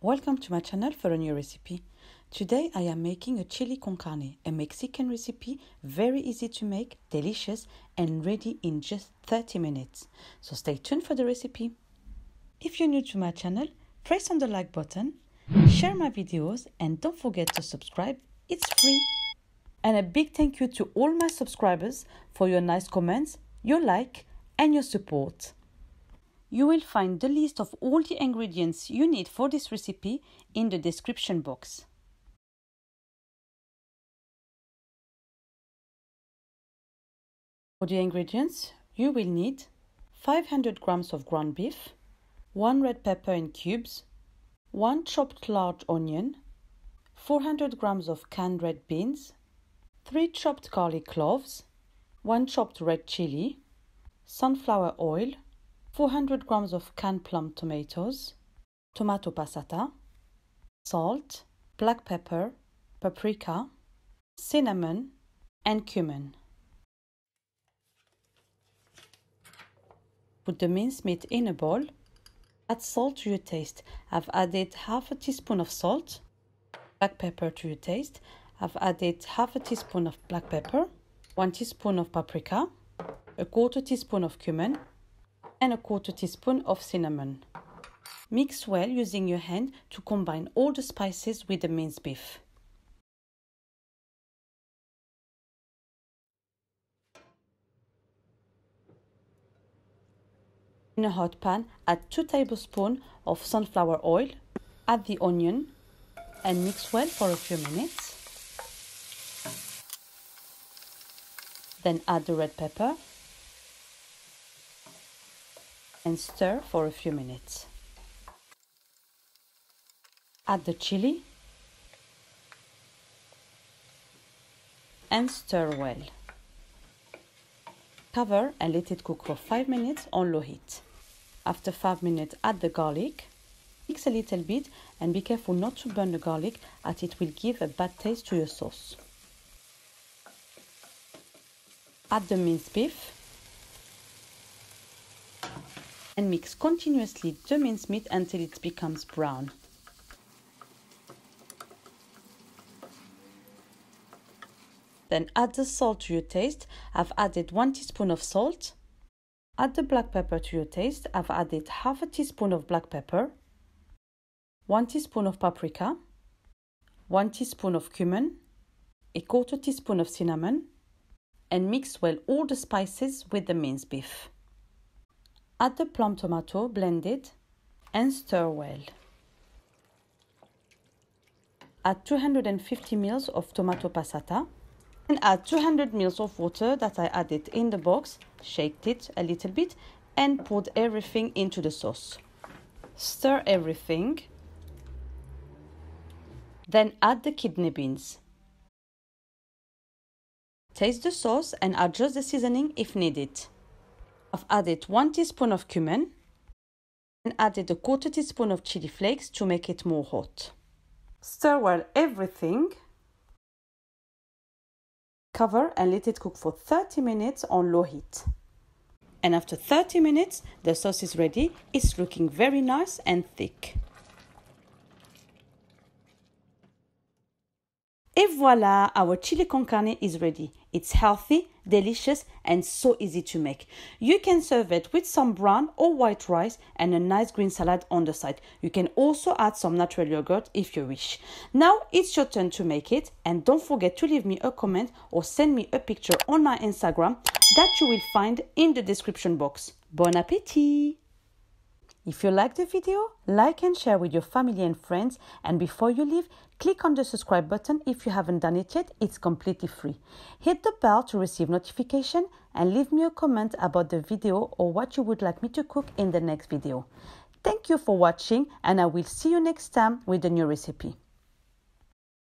Welcome to my channel for a new recipe. Today I am making a chili con carne, a Mexican recipe, very easy to make, delicious and ready in just 30 minutes. So stay tuned for the recipe. If you're new to my channel, press on the like button, share my videos and don't forget to subscribe, it's free. And a big thank you to all my subscribers for your nice comments, your like and your support. You will find the list of all the ingredients you need for this recipe in the description box. For the ingredients, you will need 500 grams of ground beef, 1 red pepper in cubes, 1 chopped large onion, 400 grams of canned red beans, 3 chopped garlic cloves, 1 chopped red chili, sunflower oil, 400 grams of canned plum tomatoes, tomato passata, salt, black pepper, paprika, cinnamon, and cumin. Put the minced meat in a bowl. Add salt to your taste. I've added half a teaspoon of salt. Black pepper to your taste. I've added half a teaspoon of black pepper, 1 teaspoon of paprika, a quarter teaspoon of cumin, and a quarter teaspoon of cinnamon. Mix well using your hand to combine all the spices with the minced beef. In a hot pan, add 2 tablespoons of sunflower oil, add the onion and mix well for a few minutes. Then add the red pepper and stir for a few minutes. Add the chili and stir well. Cover and let it cook for 5 minutes on low heat. After 5 minutes, add the garlic. Mix a little bit and be careful not to burn the garlic as it will give a bad taste to your sauce. Add the minced beef and mix continuously the minced meat until it becomes brown. Then add the salt to your taste. I've added 1 teaspoon of salt. Add the black pepper to your taste. I've added half a teaspoon of black pepper, 1 teaspoon of paprika, 1 teaspoon of cumin, a quarter teaspoon of cinnamon, and mix well all the spices with the minced beef. Add the plum tomato blended and stir well. Add 250 ml of tomato passata and add 200 ml of water that I added in the box, shaked it a little bit and poured everything into the sauce. Stir everything. Then add the kidney beans. Taste the sauce and adjust the seasoning if needed. I've added 1 teaspoon of cumin and added a quarter teaspoon of chili flakes to make it more hot. Stir well everything. Cover and let it cook for 30 minutes on low heat. And after 30 minutes, the sauce is ready. It's looking very nice and thick. Et voila, our chili con carne is ready. It's healthy, delicious and so easy to make. You can serve it with some brown or white rice and a nice green salad on the side. You can also add some natural yogurt if you wish. Now it's your turn to make it and don't forget to leave me a comment or send me a picture on my Instagram that you will find in the description box. Bon appétit! If you like the video, like and share with your family and friends, and before you leave, click on the subscribe button if you haven't done it yet, it's completely free. Hit the bell to receive notification and leave me a comment about the video or what you would like me to cook in the next video. Thank you for watching and I will see you next time with a new recipe.